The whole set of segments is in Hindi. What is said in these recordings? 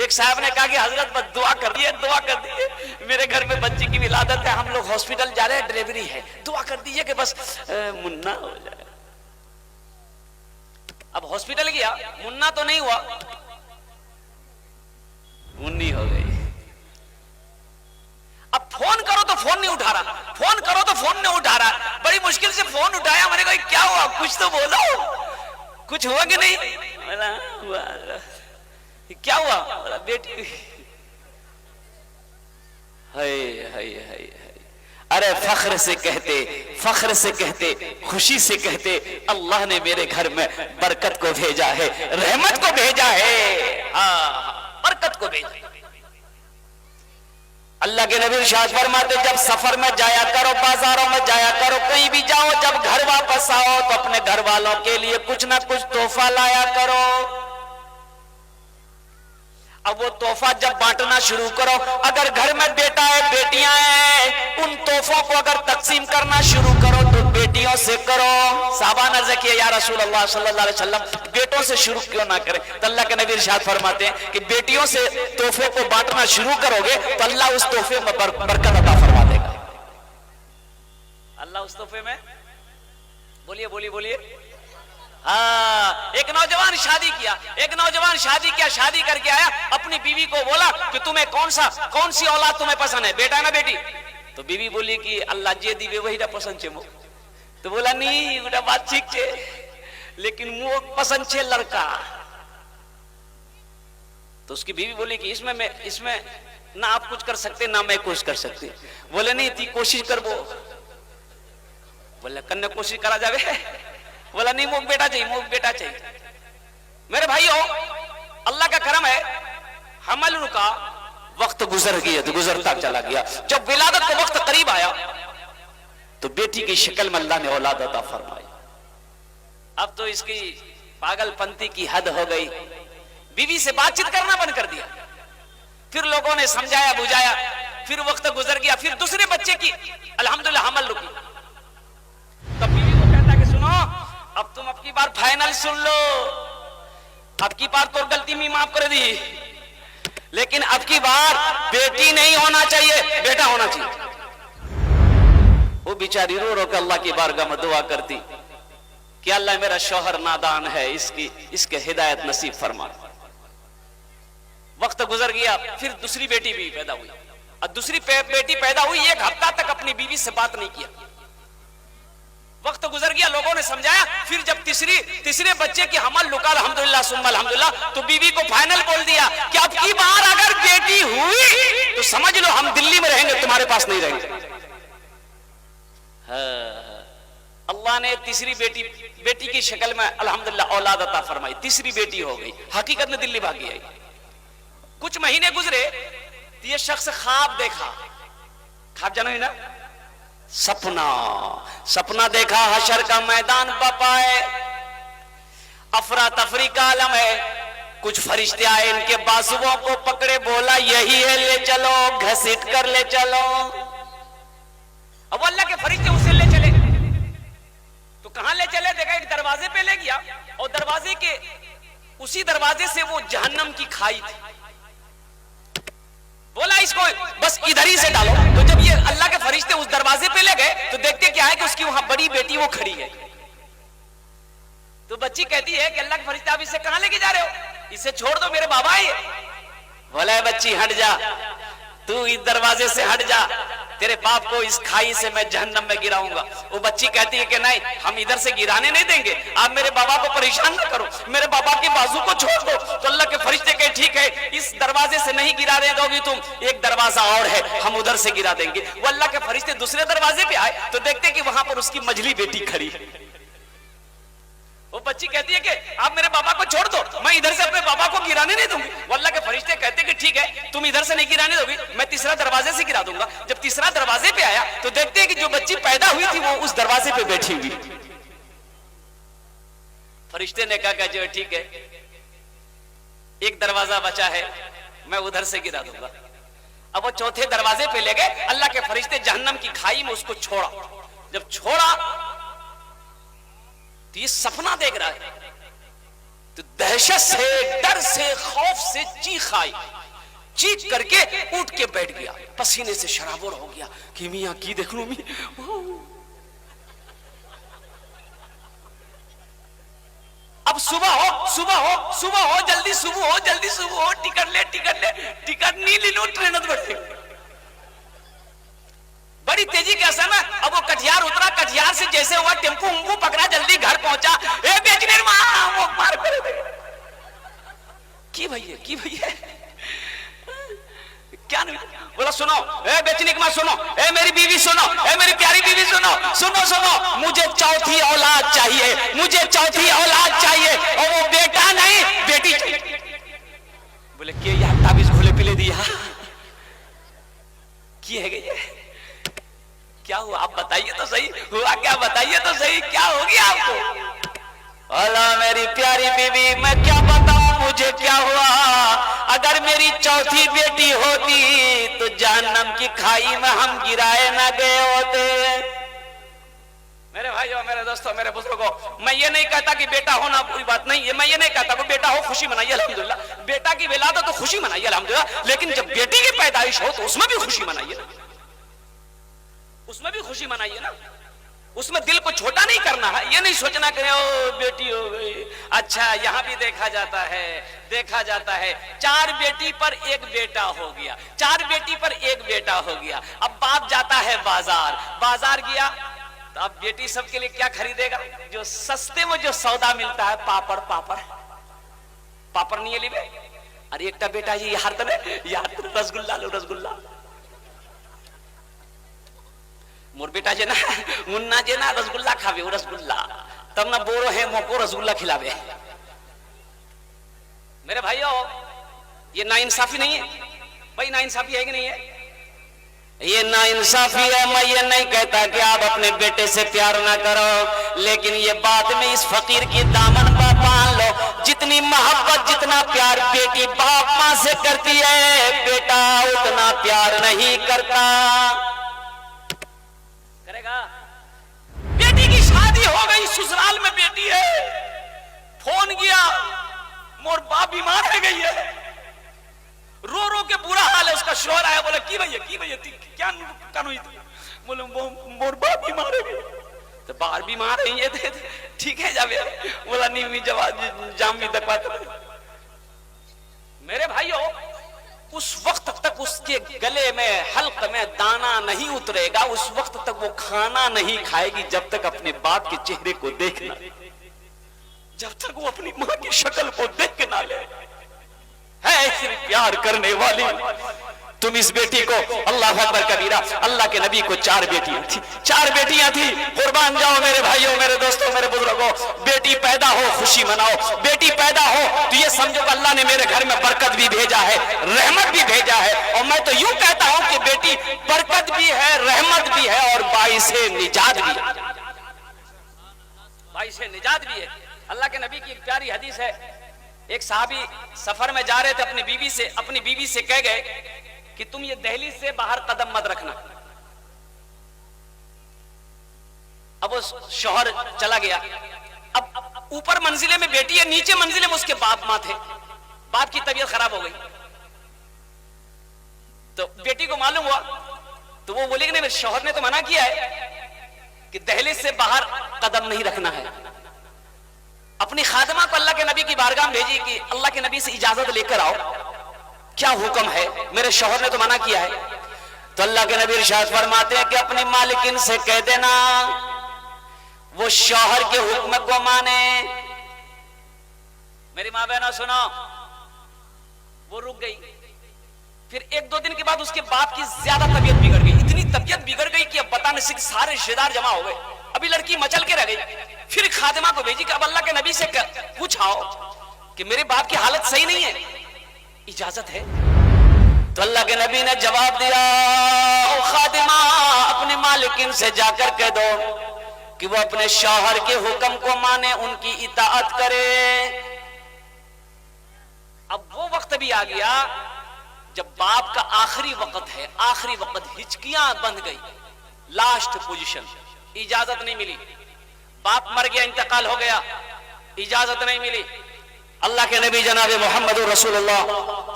एक साहब ने कहा कि हजरत बस दुआ कर दिए, दुआ कर दिए, मेरे घर में बच्ची की विलादत है, हम लोग हॉस्पिटल जा रहे हैं, डिलीवरी है, दुआ कर दीजिए कि बस मुन्ना हो जाए। अब हॉस्पिटल गया, मुन्ना तो नहीं हुआ, मुन्नी हो गई। अब फोन करो तो फोन नहीं उठा रहा, फोन करो तो फोन नहीं उठा रहा, बड़ी मुश्किल से फोन उठाया, मैंने कहा क्या हुआ, कुछ तो बोलो, कुछ हुआ कि नहीं? हुआ। क्या हुआ? बेटी। हाय हाय हाय, अरे फख्र से कहते, फख्र से कहते, खुशी से कहते, अल्लाह ने मेरे घर में बरकत को भेजा है, रहमत को भेजा है, बरकत को भेजा है। अल्लाह के नबी इरशाद फरमाते, जब सफर में जाया करो, बाजारों में जाया करो, कहीं भी जाओ, जब घर वापस आओ तो अपने घर वालों के लिए कुछ ना कुछ तोहफा लाया करो। अब वो तोहफा जब बांटना शुरू करो, अगर घर में बेटा है, बेटियां हैं, उन तोहफों को अगर तकसीम करना शुरू करो तो बेटियों से करो। साहबा ने अर्ज़ किया, या रसूल अल्लाह सल्लल्लाहु अलैहि वसल्लम, बेटों से शुरू क्यों ना करें? तो अल्लाह के नबी इरशाद फरमाते हैं कि बेटियों से तोहफे को बांटना शुरू करोगे तो अल्लाह उस तोहफे में बरकत अता फरमा देगा। अल्लाह उस तोहफे में, बोलिए बोलिए बोलिए। एक नौजवान शादी किया, एक नौजवान शादी किया, शादी करके आया, अपनी बीवी को बोला कि तुम्हें कौन सी औलाद तुम्हें पसंद है, बेटा ना बेटी? तो बीवी बोली कि अल्लाह जे दीवे वही पसंद छे। तो बोला नहीं बेटा, बात ठीक छे, लेकिन मुझे पसंद छे लड़का। तो उसकी बीवी बोली कि इसमें ना आप कुछ कर सकते ना मैं कुछ कर सकती। बोले नहीं थी, कोशिश कर वो। बोले कन्ने कोशिश करा जावे। बोला नहीं, मुझे बेटा चाहिए, मुझे बेटा चाहिए। मेरे भाइयों, अल्लाह का करम है, हमल रुका, वक्त गुजर गया तो गुजरता चला गया। जब विलादत का वक्त करीब आया तो बेटी की शक्ल में अल्लाह ने औलाद अता फरमाई। अब तो इसकी पागलपंती की हद हो गई, बीवी से बातचीत करना बंद कर दिया। फिर लोगों ने समझाया बुझाया, फिर वक्त गुजर गया, फिर दूसरे बच्चे की अल्हम्दुलिल्लाह हमल रुकी। तब बीवी को कहता कि सुनो, अब तुम अब की बार फाइनल सुन लो, अब की बार तो गलती में माफ कर दी, लेकिन अब की बार बेटी नहीं होना चाहिए, बेटा होना चाहिए। वो बेचारी रो रो के अल्लाह की बारगाह में दुआ करती कि अल्लाह मेरा शौहर नादान है, इसके हिदायत नसीब फरमा। वक्त गुजर गया, फिर दूसरी बेटी भी पैदा हुई, और दूसरी बेटी पैदा हुई, एक हफ्ता तक अपनी बीवी से बात नहीं किया। वक्त गुजर गया, लोगों ने समझाया, फिर जब तीसरे बच्चे की हमल लुका, अल्हम्दुलिल्लाह सुम्मा अल्हम्दुलिल्लाह, तो बीवी को फाइनल बोल दिया कि अब की बार अगर बेटी हुई तो समझ लो हम दिल्ली में रहेंगे, तुम्हारे पास नहीं रहेंगे। अल्लाह ने तीसरी बेटी की शक्ल में अल्हम्दुलिल्लाह औलाद अता फरमाई, तीसरी बेटी हो गई। हकीकत में दिल्ली भागी आई। कुछ महीने गुजरे तो ये शख्स ख्वाब देखा, ख्वाब जानो ही ना, सपना देखा, हशर का मैदान बपाए, अफरा तफरी का आलम है, कुछ फरिश्ते आए, इनके बाजुओं को पकड़े, बोला यही है, ले चलो, घसीट कर ले चलो। अब अल्लाह के फरिश्ते उसे ले चले, तो कहां ले चले? देखा एक दरवाजे पे ले गया, और दरवाजे के उसी दरवाजे से वो जहन्नम की खाई थी। बोला इसको बस इधर ही से डालो। तो जब ये अल्लाह के फरिश्ते उस दरवाजे पे ले गए तो देखते क्या है कि उसकी वहां बड़ी बेटी वो खड़ी है। तो बच्ची कहती है कि अल्लाह के फरिश्ते आप इसे कहां लेके जा रहे हो? इसे छोड़ दो, मेरे बाबा है। बोला बच्ची हट जा, तू इस दरवाजे से हट जा, तेरे बाप को इस खाई से मैं जहन्नम में गिराऊंगा। वो बच्ची कहती है कि नहीं, हम इधर से गिराने नहीं देंगे, आप मेरे बाबा को परेशान न करो, मेरे बाबा के बाजू को छोड़ दो। तो अल्लाह के फरिश्ते कहे ठीक है, इस दरवाजे से नहीं गिराने दोगी तुम, एक दरवाजा और है, हम उधर से गिरा देंगे। वो अल्लाह के फरिश्ते दूसरे दरवाजे पे आए तो देखते कि वहां पर उसकी मझली बेटी खड़ी है। वो बच्ची कहती है कि आप मेरे बाबा को छोड़ दो, मैं इधर से अपने बाबा को गिराने नहीं दूंगी। वो अल्लाह के फरिश्ते कहते कि ठीक है, तुम इधर से नहीं गिराने दोगी, मैं तीसरा दरवाजे से गिरा दूंगा। जब तीसरा दरवाजे पे आया तो देखते हैं कि जो बच्ची पैदा हुई थी वो उस दरवाजे पे बैठी हुई। फरिश्ते ने कहा जो ठीक है, एक दरवाजा बचा है, मैं उधर से गिरा दूंगा। अब वो चौथे दरवाजे पे ले गए, अल्लाह के फरिश्ते जहन्नम की खाई में उसको छोड़ा। जब छोड़ा तो ये सपना देख रहा है, तो दहशत से, डर से, खौफ से चीख आई, चीख करके उठ के बैठ गया, पसीने से शराबोर हो गया कि मियां की देख लू मी। अब सुबह हो, जल्दी सुबह हो, टिकट ले, टिकट नहीं ली लो, ट्रेन बढ़ते बड़ी तेजी के असर में। अब वो कटिहार उतरा, कटिहार से जैसे हुआ टेम्पू पकड़ा, जल्दी घर पहुंचा। ए बेचने वो मार करे की भैया क्या नहीं बोला, सुनो ए बेचने की मां सुनो, ए मेरी बीवी सुनो, ए मेरी प्यारी बीवी सुनो, मुझे चौथी औलाद चाहिए, और वो बेटा नहीं बेटी चाहिए। बोले के यार ताबीज घोले पिले दिया की है गई, क्या हुआ आप बताइए तो सही, हुआ क्या बताइए तो सही, क्या हो गया आपको? अल्लाह मेरी प्यारी बीवी, मैं क्या बताऊं मुझे क्या हुआ। अगर मेरी चौथी बेटी होती तो जहन्नम की खाई में हम गिराए ना गए होते। मेरे भाइयों, मेरे दोस्तों, मेरे बुजुर्गों, मैं ये नहीं कहता कि बेटा होना बुरी बात नहीं है, मैं ये नहीं कहता कि बेटा हो खुशी मनाइए अल्हम्दुलिल्लाह, बेटा की विलादत तो खुशी मनाइए अल्हम्दुलिल्लाह, लेकिन जब बेटी की पैदाइश हो तो उसमें भी खुशी मनाइए, उसमें भी खुशी मनाइए ना, उसमें दिल को छोटा नहीं करना है। ये नहीं सोचना कि ओ बेटी हो गई। अच्छा, यहां भी देखा जाता है 4 बेटी पर 1 बेटा हो गया, 4 बेटी पर 1 बेटा हो गया। अब बाप जाता है बाजार गया तो अब बेटी सबके लिए क्या खरीदेगा? जो सस्ते में जो सौदा मिलता है, पापड़ नहीं है लिबे। अरे एक बेटा जी यार रसगुल्ला मोर बेटा जे ना मुन्ना जे ना रसगुल्ला खावे, वो रसगुल्ला तब ना बोरो है मोको रसगुल्ला खिलावे। मेरे भाइयों, ये नाइंसाफी नहीं है भाई, नाइंसाफी है कि नहीं है? ये नाइंसाफी है। मैं ये नहीं कहता कि आप अपने बेटे से प्यार ना करो, लेकिन ये बाद में इस फकीर की दामन पर बांध लो। जितनी मोहब्बत, जितना प्यार बेटी बाप मां से करती है, बेटा उतना प्यार नहीं करता। बेटी की शादी हो गई, ससुराल में बेटी है, फोन किया मोर बाप बीमार है गई है, रो के बुरा हाल है उसका। शोर आया, बोला की भैया क्या कानूनी, बोले मोर बाप बीमार है गई। तो बाहर बीमार है ये ठीक है जावे, बोला नहीं जवाब जाम भी तक। मेरे भाइयों, उस वक्त तक उसके गले में, हल्क में दाना नहीं उतरेगा, उस वक्त तक वो खाना नहीं खाएगी जब तक अपने बाप के चेहरे को देखना, जब तक वो अपनी मां की शक्ल को देख के ना ले। है ऐसी प्यार करने वाली तुम इस बेटी को, अल्लाह अकबर कबीरा, अल्लाह के नबी को 4 बेटियां थी। कुर्बान जाओ मेरे भाइयों, मेरे दोस्तों, मेरे बुजुर्गों, बेटी पैदा हो खुशी मनाओ। बेटी पैदा हो तो ये समझो कि अल्लाह ने मेरे घर में बरकत भी भेजा है, रहमत भी भेजा है। और मैं तो यूं कहता हूं कि बेटी बरकत भी है, रहमत भी है और बाइसे निजात भी है, बाइसे निजात भी है। अल्लाह के नबी की एक प्यारी हदीस है, एक साहबी सफर में जा रहे थे, अपनी बीवी से कह गए कि तुम ये दहलीज से बाहर कदम मत रखना। अब वो शौहर चला गया। अब ऊपर मंजिले में बेटी है, नीचे मंजिले में उसके बाप मां थे। बाप की तबीयत खराब हो गई तो बेटी को मालूम हुआ, तो वो बोली कि नहीं, मेरे शौहर ने तो मना किया है कि दहलीज से बाहर कदम नहीं रखना है। अपनी खादिमा को अल्लाह के नबी की बारगाह में भेजी कि अल्लाह के नबी से इजाजत लेकर आओ, क्या हुक्म है, मेरे शौहर ने तो मना किया है। तो अल्लाह के नबी इरशाद फरमाते हैं कि अपनी मालिकिन से कह देना वो शौहर के हुक्म को माने। मेरी माँ बहनों सुनो, वो रुक गई। फिर 1-2 दिन के बाद उसके बाप की ज्यादा तबीयत बिगड़ गई, इतनी तबीयत बिगड़ गई कि अब बताने से सारे रिश्तेदार जमा हो गए। अभी लड़की मचल के रह गई। फिर खादिमा को भेजी कि अब अल्लाह के नबी से पूछाओ कि मेरे बाप की हालत सही नहीं है, इजाजत है? तो अल्लाह के नबी ने जवाब दिया, ओ खादिमा, अपने मालिकिन से जाकर कह दो कि वो अपने शौहर के हुक्म को माने, उनकी इताअत करे। अब वो वक्त भी आ गया जब बाप का आखिरी वक्त है, आखिरी वक्त, हिचकियां बंध गई, लास्ट पोजीशन, इजाजत नहीं मिली। बाप मर गया, इंतकाल हो गया, इजाजत नहीं मिली। अल्लाह के नबी जनाब मोहम्मद रसूलुल्लाह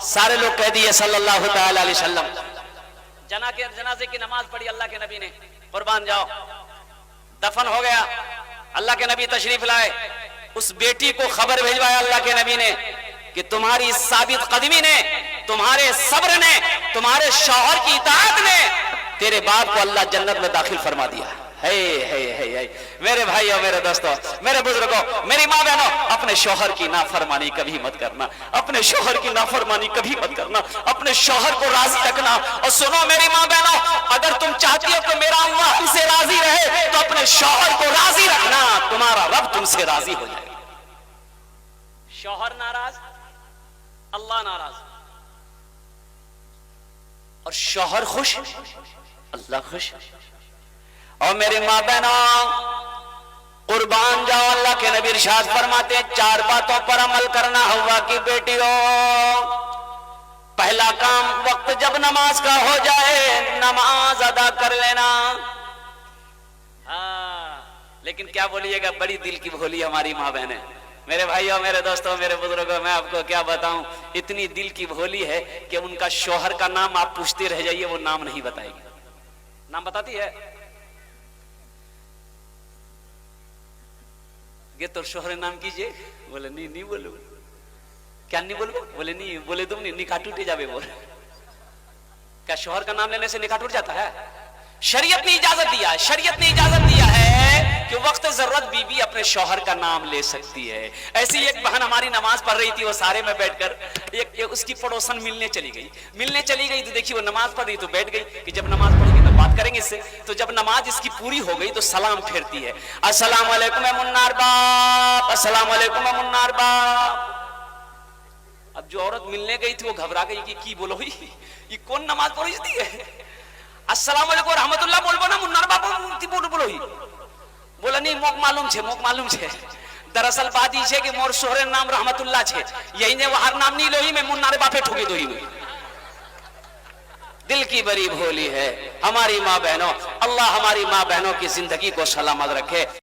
सारे लोग कह दिए सल्लल्लाहु तआला अलैहि वसल्लम। जनाजे की नमाज पढ़ी अल्लाह के नबी ने, कुर्बान जाओ, दफन हो गया। अल्लाह के नबी तशरीफ लाए, उस बेटी को खबर भिजवाया अल्लाह के नबी ने कि तुम्हारी साबित कदमी ने, तुम्हारे सब्र ने, तुम्हारे शौहर की इताअत ने तेरे बाप को अल्लाह जन्नत में दाखिल फरमा दिया। है मेरे भाई और मेरे दोस्तों, मेरे बुजुर्गों, मेरी माँ बहनों, अपने शौहर की नाफरमानी कभी मत करना, अपने शौहर की नाफरमानी कभी मत करना, अपने शौहर को राजी रखना। और सुनो मेरी माँ बहनों, अगर तुम चाहती हो कि मेरा अल्लाह तुमसे राजी रहे तो अपने शौहर को राजी रखना, तुम्हारा रब तुमसे राजी हो जाएगा। शौहर नाराज, अल्लाह नाराज, और शौहर खुश, अल्लाह खुश। और मेरे माँ बहनों, कुर्बान जाओ, अल्लाह के नबी इरशाद फरमाते हैं 4 बातों पर अमल करना होगा कि बेटियों, पहला काम वक्त जब नमाज का हो जाए नमाज अदा कर लेना। लेकिन क्या बोलिएगा, बड़ी दिल की भोली हमारी माँ बहन है। मेरे भाइयों, मेरे दोस्तों, मेरे बुजुर्गों, मैं आपको क्या बताऊं, इतनी दिल की भोली है कि उनका शौहर का नाम आप पूछते रह जाइए, वो नाम नहीं बताएगी। नाम बताती है, ये तो शौहर नाम कीजिए, बोले नहीं नहीं बोलो। क्या नहीं बोलो? बोले नहीं, बोले तुम नहीं, निकाह टूटे जावे। बोले क्या शौहर का नाम लेने से निकाह टूट जाता है? शरीयत ने इजाजत दिया है, शरीयत ने इजाजत दिया है कि वक्त जरूरत बीबी अपने शौहर का नाम ले सकती है। ऐसी एक बहन हमारी नमाज पढ़ रही थी, वो सारे में बैठकर एक उसकी पड़ोसन मिलने चली गई तो देखिए वो नमाज पढ़ रही तो बैठ गई कि जब नमाज पढ़ेगी तो बात करेंगे इससे। तो जब नमाज इसकी पूरी हो गई तो सलाम फेरती है, अस्सलाम वालेकुम मुन्नार बाप, अस्सलाम वालेकुम मुन्नार बाप। अब जो औरत मिलने गई थी वो घबरा गई कि की बोलो ही, ये कौन नमाज पढ़ी थी है? अस्सलाम वालेकुम रहमतुल्लाह बोलबो ना मुन्नार बाप बोलो ही। बोला नहीं, मोक मालूम छे। दरअसल बात ई छे कि मोर शोहरे नाम रहमतुल्लाह छे, यही ने वहार नाम नहीं लोही में मुन्नारे बापे ठोकी दोही में। दिल की बड़ी भोली है हमारी माँ बहनों। अल्लाह हमारी माँ बहनों की जिंदगी को सलामत रखे।